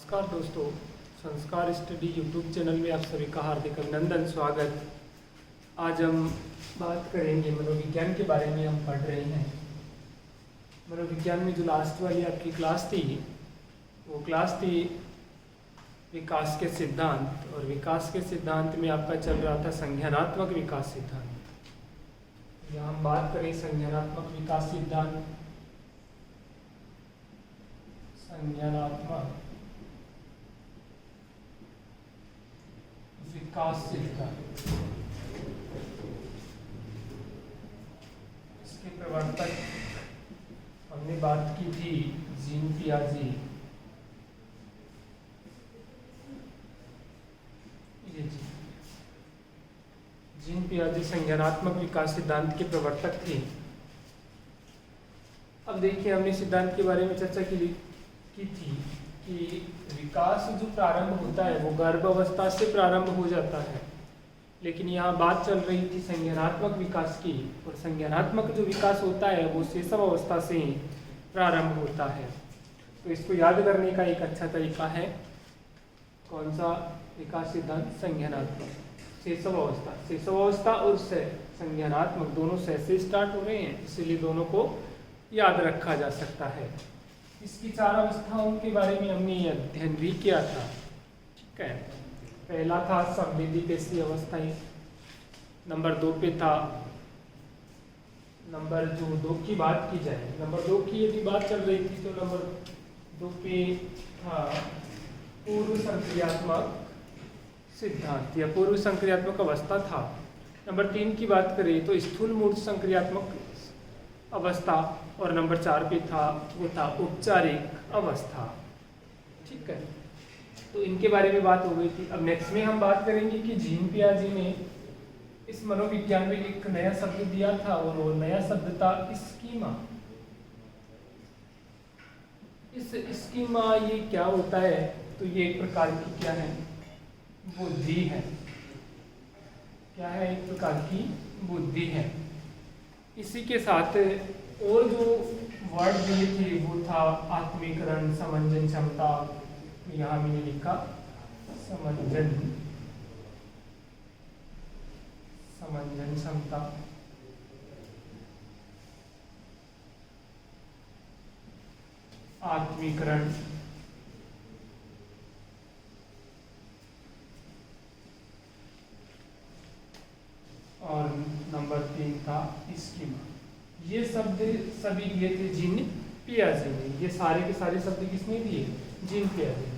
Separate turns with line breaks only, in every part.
नमस्कार दोस्तों, संस्कार स्टडी यूट्यूब चैनल में आप सभी का हार्दिक अभिनंदन, स्वागत। आज हम बात करेंगे मनोविज्ञान के बारे में। हम पढ़ रहे हैं मनोविज्ञान में जो लास्ट वाली आपकी क्लास थी, वो क्लास थी विकास के सिद्धांत, और विकास के सिद्धांत में आपका चल रहा था संज्ञानात्मक विकास सिद्धांत। यहाँ हम बात करें संज्ञानात्मक विकास सिद्धांत, संज्ञानात्मक विकास सिद्धांत। इसके प्रवर्तक हमने बात की थी जीन पियाजे। ये जीन पियाजे संज्ञानात्मक विकास सिद्धांत के प्रवर्तक थे। अब देखिए, हमने सिद्धांत के बारे में चर्चा की थी कि विकास जो प्रारंभ होता है वो गर्भावस्था से प्रारंभ हो जाता है, लेकिन यहाँ बात चल रही थी संज्ञानात्मक विकास की, और संज्ञानात्मक जो विकास होता है वो शैशव अवस्था से ही प्रारंभ होता है। तो इसको याद करने का एक अच्छा तरीका है, कौन सा विकास सिद्धांत? संज्ञानात्मक। शैशव अवस्था, शैशव अवस्था और संज्ञानात्मक दोनों से स्टार्ट हो रहे हैं, इसीलिए दोनों को याद रखा जा सकता है। इसकी 4 अवस्थाओं के बारे में हमने अध्ययन भी किया था, ठीक है। पहला था संवेदीपेशी अवस्थाएं, नंबर 2 पे था, नंबर 2 की बात की जाए, नंबर 2 की यदि बात चल रही थी तो नंबर 2 पे था पूर्व संक्रियात्मक सिद्धांत या पूर्व संक्रियात्मक अवस्था था। नंबर 3 की बात करें तो स्थूल मूर्त संक्रियात्मक अवस्था, और नंबर 4 पे था वो था औपचारिक अवस्था, ठीक है। तो इनके बारे में बात हो गई थी। अब नेक्स्ट में हम बात करेंगे कि जीन पियाजे ने इस मनोविज्ञान में एक नया शब्द दिया था, और वो नया शब्द था स्कीमा। इस स्कीमा ये क्या होता है? तो ये एक प्रकार की क्या है? बुद्धि है। क्या है? एक प्रकार की बुद्धि है। इसी के साथ और जो वर्ड दिए थे वो था आत्मीकरण, समंजन क्षमता। यहाँ मैंने लिखा समंजन क्षमता, आत्मीकरण, और नंबर 3 था स्कीमा। ये शब्द सभी दिए थे जीन पियाजे ने। ये सारे के सारे शब्द किसने दिए? जीन पियाजे ने।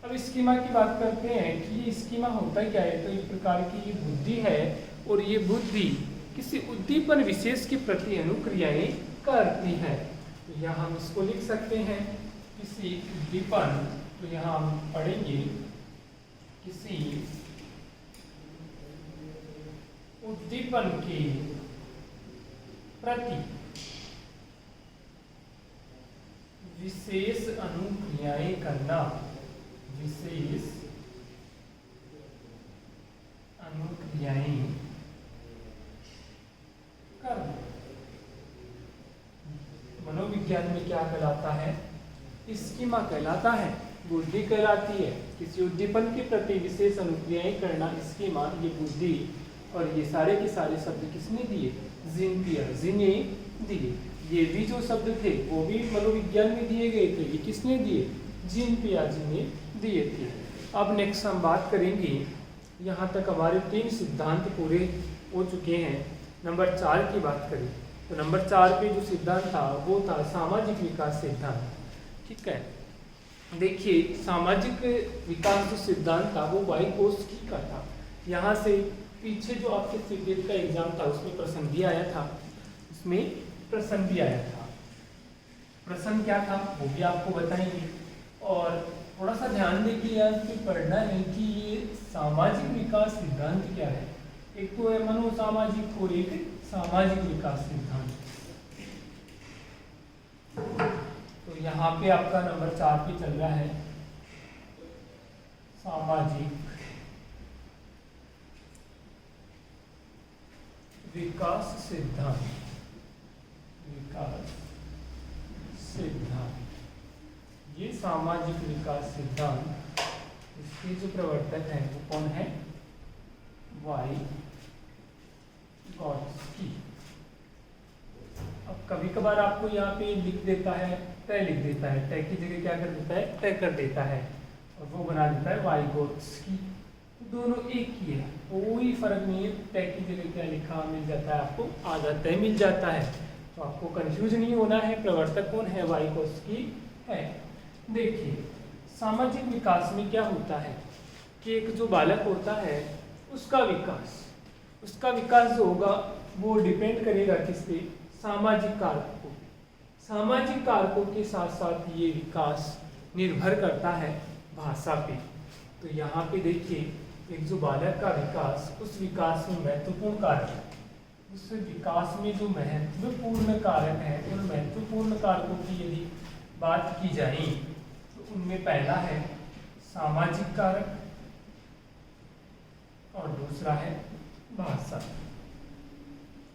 अब स्कीमा की बात करते हैं कि ये स्कीमा होता क्या है। तो एक प्रकार की ये बुद्धि है, और ये बुद्धि किसी उद्दीपन विशेष के प्रति अनुक्रियाएं करती है। तो यहाँ हम इसको लिख सकते हैं किसी उद्दीपन, तो यहाँ हम पढ़ेंगे किसी उद्दीपन के प्रति विशेष अनुक्रियाएं करना, विशेष अनुक्रियाएं करना मनोविज्ञान में क्या कहलाता है? स्कीमा कहलाता है, बुद्धि कहलाती है। किसी उद्दीपन के प्रति विशेष अनुक्रियाएं करना स्कीमा, ये बुद्धि। और ये सारे के सारे शब्द किसने दिए? जीन पियाजे ने दिए। ये भी जो शब्द थे वो भी मनोविज्ञान में दिए गए थे, ये किसने दिए? जीन पियाजे ने दिए थे। अब नेक्स्ट हम बात करेंगे, यहाँ तक हमारे 3 सिद्धांत पूरे हो चुके हैं। नंबर 4 की बात करें तो नंबर 4 पे जो सिद्धांत था वो था सामाजिक विकास सिद्धांत, ठीक है। देखिए, सामाजिक विकास जो सिद्धांत था वो वाइगोत्स्की का था। यहाँ से पीछे जो आपके सीटेट का एग्जाम था उसमें प्रश्न भी आया था, प्रश्न क्या था वो भी आपको बताएंगे। और थोड़ा सा ध्यान देके यार कि पढ़ना है कि ये सामाजिक विकास सिद्धांत क्या है। एक तो है मनोसामाजिक और एक सामाजिक विकास सिद्धांत। तो यहाँ पे आपका नंबर 4 पे चल रहा है सामाजिक विकास सिद्धांत। ये सामाजिक विकास सिद्धांत, इसके जो प्रवर्तक हैं वो कौन है? वाइगॉत्स्की। अब कभी कभार आपको यहाँ पे लिख देता है, तय लिख देता है, तय की जगह क्या कर देता है? तय कर देता है, और वो बना देता है वाइगॉत्स्की। दोनों एक ही है, कोई फर्क नहीं है। तय की जगह क्या लिखा मिल जाता है आपको? आधा तय मिल जाता है। तो आपको कंफ्यूज नहीं होना है, प्रवर्तक कौन है? वाइगॉत्स्की है। देखिए, सामाजिक विकास में क्या होता है कि एक जो बालक होता है उसका विकास जो होगा वो डिपेंड करेगा किस पे? सामाजिक कारकों को। सामाजिक कारकों के साथ साथ ये विकास निर्भर करता है भाषा पे। तो यहाँ पे देखिए, एक जो बालक का विकास, उस विकास में महत्वपूर्ण कारक, उस विकास में जो महत्वपूर्ण कारक है, उन महत्वपूर्ण कारकों की यदि बात की जाए तो उनमें पहला है सामाजिक कारक और दूसरा है भाषा।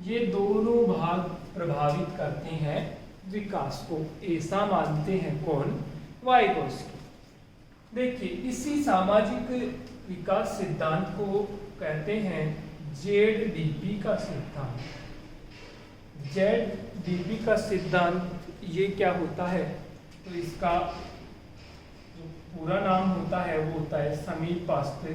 ये दोनों भाग प्रभावित करते हैं विकास को, ऐसा मानते हैं कौन? वाइगॉत्स्की। देखिए, इसी सामाजिक विकास सिद्धांत को कहते हैं ZDP का सिद्धांत। ZDP का सिद्धांत ये क्या होता है? तो इसका जो पूरा नाम होता है वो होता है समीपस्थ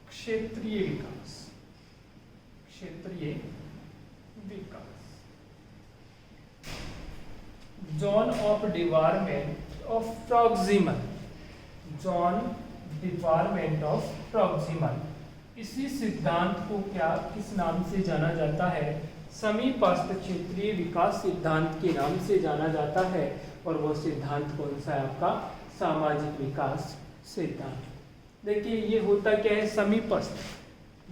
क्षेत्रीय विकास। जॉन डिपार्टमेंट ऑफ प्रॉक्सिमल, इसी सिद्धांत को किस नाम से जाना जाता है? समीपस्थ क्षेत्रीय विकास सिद्धांत के नाम से जाना जाता है। और वो सिद्धांत कौन सा है आपका? सामाजिक विकास सिद्धांत। देखिए, ये होता क्या है? समीपस्थ।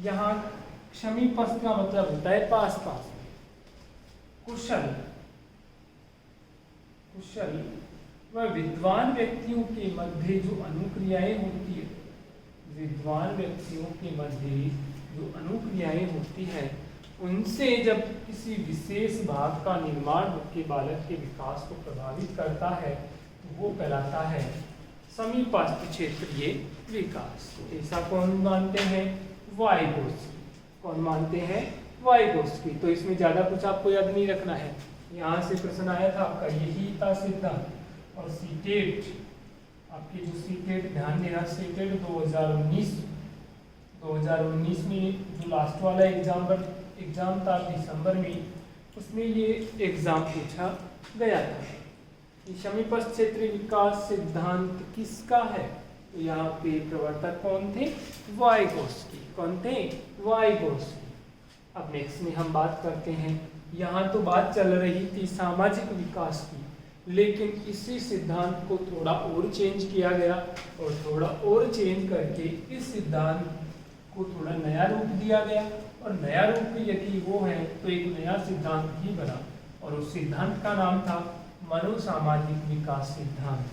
यहाँ समीपस्थ का मतलब होता है पास पास। कुशल व विद्वान व्यक्तियों के मध्य जो अनुक्रियाएं होती है, उनसे जब किसी विशेष भाग का निर्माण होकर बालक के विकास को प्रभावित करता है तो वो कहलाता है समीपस्थ क्षेत्रीय विकास। ऐसा कौन मानते हैं? वाइगॉत्स्की। कौन मानते हैं? वाइगॉत्स्की। तो इसमें ज्यादा कुछ आपको याद नहीं रखना है। यहाँ से प्रश्न आया था आपका, यही था सिद्धांत। और सीटेट, आपके जो सीटेट, ध्यान देना, सीटेट 2019 में जो लास्ट वाला एग्जाम था दिसंबर में, उसमें ये एग्जाम पूछा गया था। समीपस्थ क्षेत्रीय विकास सिद्धांत किसका है? तो यहाँ पे प्रवर्तक कौन थे? वाइगॉत्स्की। कौन थे? वाइगॉत्स्की। अब नेक्स्ट में हम बात करते हैं, यहाँ तो बात चल रही थी सामाजिक विकास की, लेकिन इसी सिद्धांत को थोड़ा और चेंज किया गया और थोड़ा और चेंज करके इस सिद्धांत को थोड़ा नया रूप दिया गया। और नया रूप यदि वो है तो एक नया सिद्धांत ही बना, और उस सिद्धांत का नाम था मनोसामाजिक विकास सिद्धांत।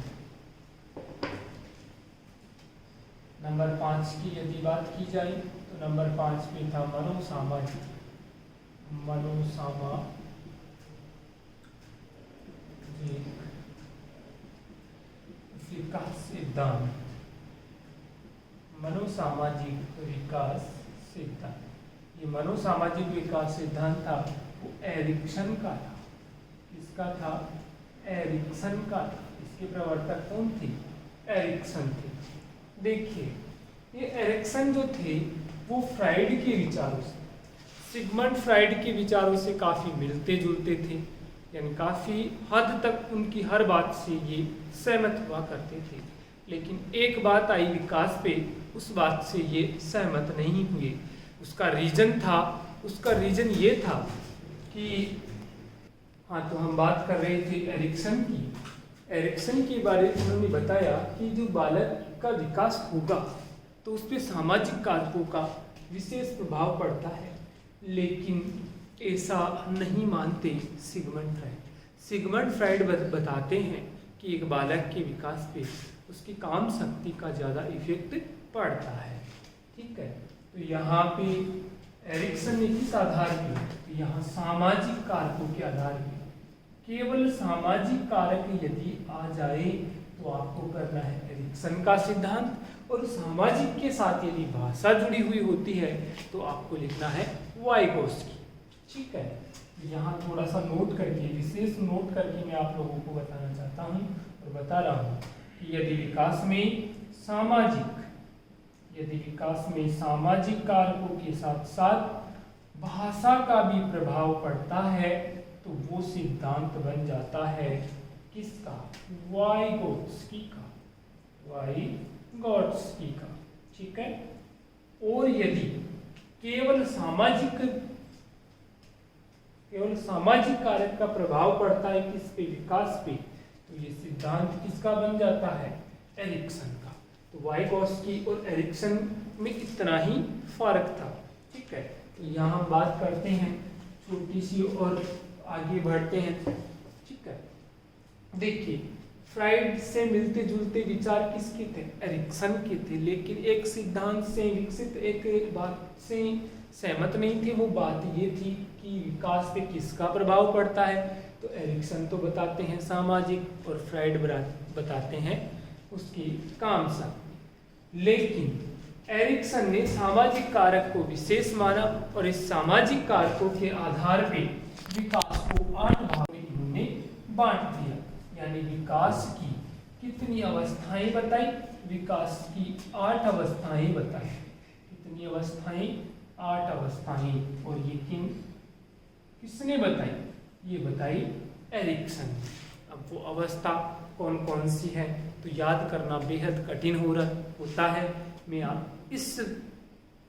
नंबर 5 की यदि बात की जाए तो नंबर 5 पे था मनोसामाजिक विकास सिद्धांत। मनोसामाजिक विकास सिद्धांत, ये मनोसामाजिक विकास सिद्धांत था वो एरिक्सन का था। किसका था? एरिक्सन का था। इसके प्रवर्तक कौन थे? एरिक्सन थे। देखिए, ये एरिक्सन जो थे वो फ्राइड के विचारों से, सिगमंड फ्राइड के विचारों से काफ़ी मिलते जुलते थे, यानी काफ़ी हद तक उनकी हर बात से ये सहमत हुआ करते थे। लेकिन एक बात आई विकास पे, उस बात से ये सहमत नहीं हुए। उसका रीजन ये था कि हाँ, तो हम बात कर रहे थे एरिक्सन के बारे में। उन्होंने बताया कि जो बालक का विकास होगा तो उस पर सामाजिक कारकों का विशेष प्रभाव पड़ता है, लेकिन ऐसा नहीं मानते सिगमंड फ्राइड बताते हैं कि एक बालक के विकास पे उसकी काम शक्ति का ज़्यादा इफेक्ट पड़ता है। ठीक है, तो यहाँ पे एरिक्सन ने किस आधार पे, तो यहाँ सामाजिक कारकों के आधार पे, केवल सामाजिक कारक यदि आ जाए तो आपको करना है एरिक्सन का सिद्धांत, और सामाजिक के साथ यदि भाषा जुड़ी हुई होती है तो आपको लिखना है वाइगोत्स्की। ठीक है, यहाँ थोड़ा सा नोट करके, विशेष नोट करके मैं आप लोगों को बताना चाहता हूँ और बता रहा हूँ कि यदि विकास में सामाजिक कारकों के साथ साथ भाषा का भी प्रभाव पड़ता है तो वो सिद्धांत बन जाता है किसका, वाइगोत्स्की का। ठीक है, और यदि केवल सामाजिक कारक का प्रभाव पड़ता है किस पे, विकास पे, तो ये सिद्धांत किसका बन जाता है, एरिक्सन का। तो वाइगोत्स्की और एरिक्सन में इतना ही फर्क था। ठीक है, तो यहाँ हम बात करते हैं छोटी सी और आगे बढ़ते हैं। ठीक है, देखिए फ्राइड से मिलते जुलते विचार किसके थे, एरिक्सन के थे, लेकिन एक सिद्धांत से विकसित एक बात से सहमत नहीं थे। वो बात ये थी कि विकास पे किसका प्रभाव पड़ता है, तो एरिक्सन तो बताते हैं सामाजिक और फ्राइड बताते हैं उसकी काम सा। लेकिन एरिक्सन ने सामाजिक कारक को विशेष माना और इस सामाजिक कारकों के आधार पे विकास को 8 भागों में इन्होंने बांट दिया। यानी विकास की कितनी अवस्थाएं बताई, विकास की 8 अवस्थाएं बताई। कितनी अवस्थाएं, 8 अवस्थाएं। और ये किसने बताई, ये बताई एरिक्सन। अब वो अवस्था कौन कौन सी है तो याद करना बेहद कठिन होता है। मैं इस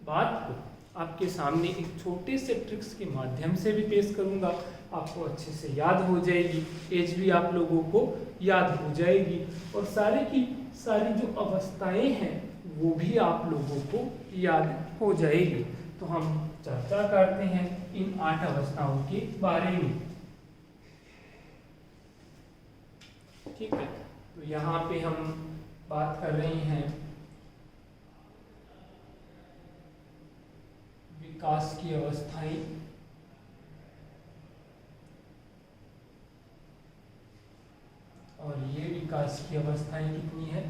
बात को आपके सामने एक छोटे से ट्रिक्स के माध्यम से भी पेश करूंगा, आपको अच्छे से याद हो जाएगी, एज भी आप लोगों को याद हो जाएगी, और सारी की सारी जो अवस्थाएं हैं वो भी आप लोगों को याद हो जाएगी। तो हम चर्चा करते हैं इन 8 अवस्थाओं के बारे में। ठीक है, तो यहाँ पे हम बात कर रहे हैं विकास की अवस्थाएं। और ये विकास की अवस्थाएं कितनी है,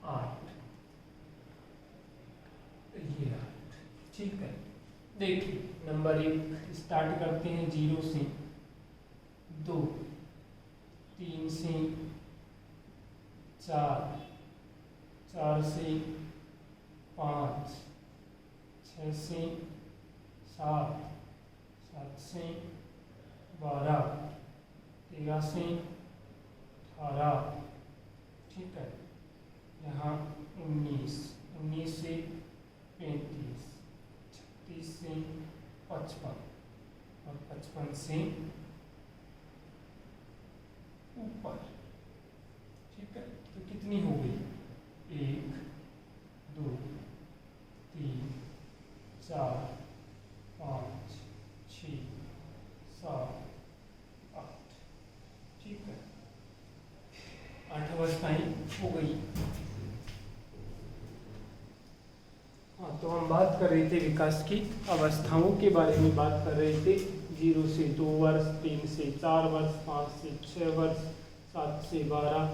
8। ये 8। ठीक है, देखिए नंबर 1 स्टार्ट करते हैं 0 से, 2, 3 से 4, 4 से 5, 6 से 7, 7 से 12, 13 से 18। ठीक है, यहाँ 19, 19 से 35, 36 से 55 और 55 से ऊपर। ठीक है, तो कितनी हो गई, 1, 2, 3, 4, 5, 6, 7, 8। ठीक है, 8 अवस्थाएं हो गई। हाँ, तो हम बात कर रहे थे विकास की अवस्थाओं के बारे में बात कर रहे थे। 0 से 2 वर्ष, 3 से 4 वर्ष, 5 से 6 वर्ष, 7 से 12,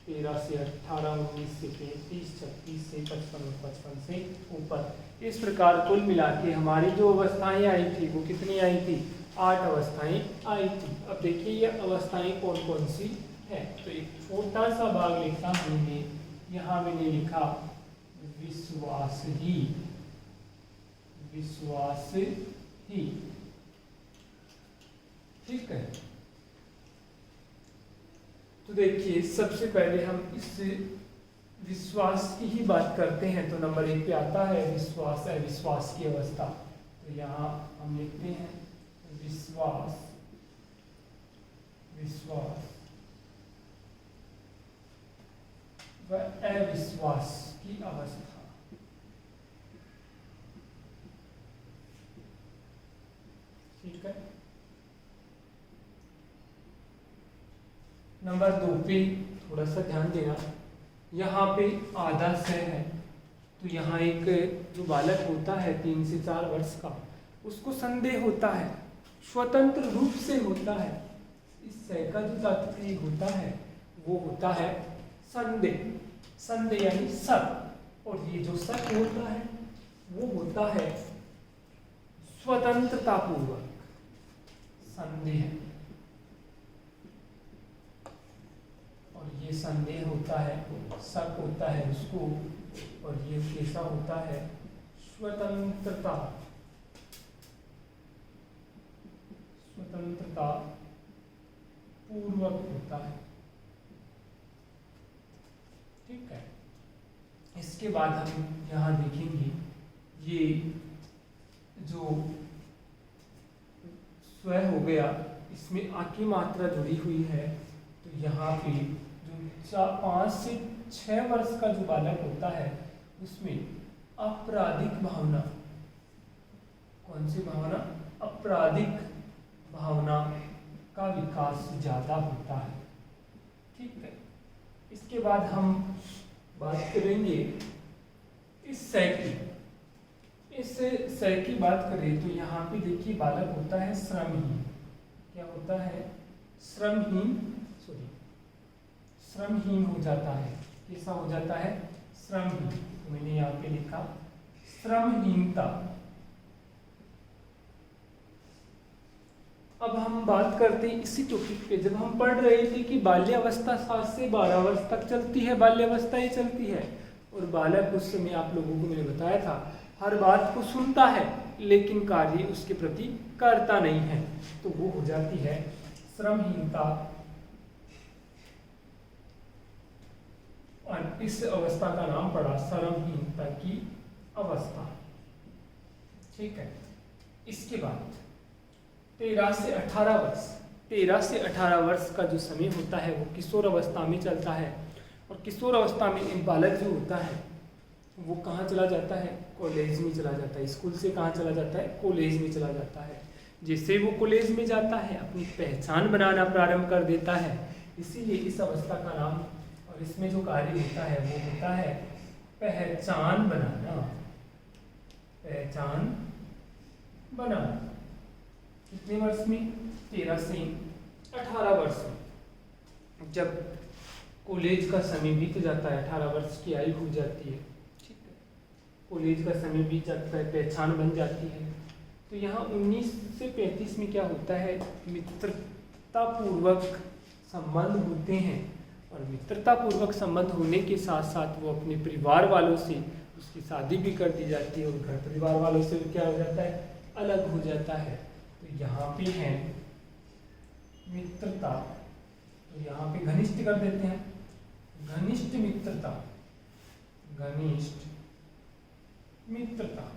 13 से 18, 19 से 35, 36 से 55 और 55 से ऊपर। इस प्रकार कुल मिला के हमारी जो अवस्थाएं आई थी वो कितनी आई थी, 8 अवस्थाएं आई थी। अब देखिए ये अवस्थाएं कौन कौन सी है, तो एक छोटा सा भाग लिखा मैंने, यहाँ मैंने लिखा विश्वास ही। विश्वास ही। ठीक है, तो देखिए सबसे पहले हम इस विश्वास की ही बात करते हैं। तो नंबर 1 पे आता है विश्वास, अविश्वास की अवस्था। तो यहाँ हम लिखते हैं विश्वास, विश्वास व अविश्वास की अवस्था। ठीक है, नंबर 2 पे थोड़ा सा ध्यान देना, यहाँ पे आधा सह है। तो यहाँ एक जो बालक होता है 3 से 4 वर्ष का, उसको संदेह होता है, स्वतंत्र रूप से होता है। इस सह का जो तात्पर्य होता है वो होता है संदेह। संदेह यानी शक, और ये जो शक होता है वो होता है स्वतंत्रता पूर्वक संदेह। और ये संदेह होता है, शक होता है उसको, और ये कैसा होता है? स्वतंत्रता पूर्वक होता है। ठीक है। इसके बाद हम यहाँ देखेंगे ये जो स्व हो गया, इसमें आ की मात्रा जुड़ी हुई है। तो यहाँ पे जो 5 से 6 वर्ष का जो बालक होता है उसमें आपराधिक भावना, कौन सी भावना? आपराधिक भावना का विकास ज़्यादा होता है। ठीक है। इसके बाद हम बात करेंगे इस सह की। इस सह की बात करें तो यहाँ पे देखिए बालक होता है श्रमहीन। क्या होता है? श्रमहीन हो जाता है। कैसा हो जाता है? श्रमहीन। तो मैंने यहाँ पे लिखा श्रमहीनता। अब हम बात करते हैं इसी टॉपिक पे। जब हम पढ़ रहे थे कि बाल्यावस्था 7 से 12 वर्ष तक चलती है, बाल्यावस्था ही चलती है, और बालक उस समय आप लोगों को मैंने बताया था हर बात को सुनता है लेकिन कार्य उसके प्रति करता नहीं है, तो वो हो जाती है श्रमहीनता। और इस अवस्था का नाम पड़ा श्रमहीनता की अवस्था। ठीक है। इसके बाद 13 से 18 वर्ष, 13 से 18 वर्ष का जो समय होता है वो किशोर अवस्था में चलता है। और किशोर अवस्था में एक बालक जो होता है वो कहाँ चला जाता है? कॉलेज में चला जाता है। स्कूल से कहाँ चला जाता है? कॉलेज में चला जाता है। जैसे वो कॉलेज में जाता है अपनी पहचान बनाना प्रारंभ कर देता है। इसीलिए इस अवस्था का नाम, और इसमें जो कार्य होता है वो होता है पहचान बनाना। पहचान बनाना। कितने वर्ष में? 13 से 18 वर्ष में। जब कॉलेज का समय बीत जाता है, 18 वर्ष की आयु हो जाती है, ठीक है, कॉलेज का समय बीत जाता है, पहचान बन जाती है, तो यहाँ 19 से 35 में क्या होता है? मित्रता पूर्वक संबंध होते हैं। और मित्रता पूर्वक संबंध होने के साथ साथ वो अपने परिवार वालों से उसकी शादी भी कर दी जाती है, और घर परिवार वालों से क्या हो जाता है? अलग हो जाता है। तो यहाँ पे है मित्रता, तो यहाँ पे घनिष्ठ कर देते हैं, घनिष्ठ मित्रता, घनिष्ठ मित्रता।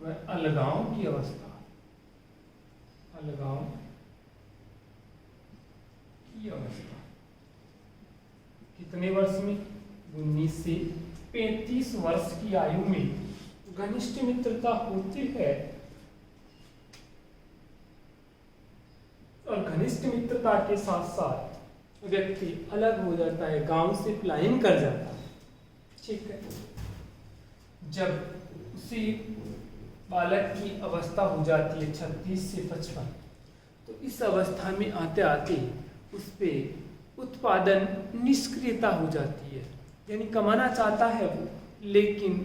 वह अलगाव की अवस्था, अलगाव की अवस्था। कितने वर्ष में? 19 से 35 वर्ष की आयु में घनिष्ठ मित्रता होती है। और घनिष्ठ मित्रता के साथ साथ व्यक्ति अलग हो जाता है, गांव से पलायन कर जाता है। ठीक है। जब उसी बालक की अवस्था हो जाती है 36 से 55, तो इस अवस्था में आते आते उस पे उत्पादन निष्क्रियता हो जाती है। यानी कमाना चाहता है वो, लेकिन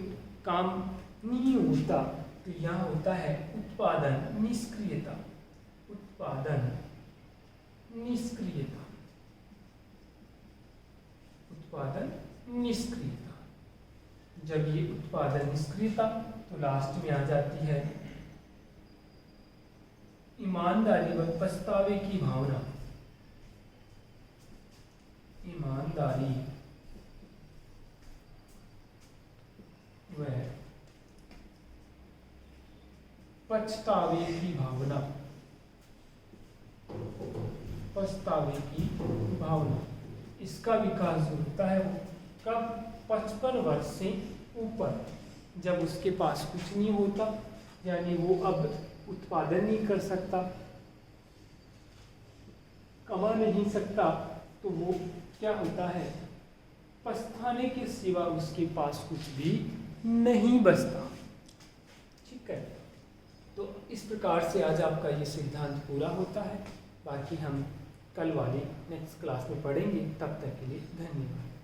काम नहीं होता। तो यहाँ होता है उत्पादन निष्क्रियता, उत्पादन निष्क्रियता, उत्पादन निष्क्रियता। जब ये उत्पादन निष्क्रियता, तो लास्ट में आ जाती है ईमानदारी व पछतावे की भावना। ईमानदारी व पछतावे की भावना, पछतावे की भावना। इसका विकास जो होता है वो कब? 55 वर्ष से ऊपर, जब उसके पास कुछ नहीं होता, यानी वो अब उत्पादन नहीं कर सकता, कमा नहीं सकता, तो वो क्या होता है? पछताने के सिवा उसके पास कुछ भी नहीं बसता। ठीक है, तो इस प्रकार से आज आपका ये सिद्धांत पूरा होता है। बाकी हम कल वाली नेक्स्ट क्लास में पढ़ेंगे। तब तक के लिए धन्यवाद।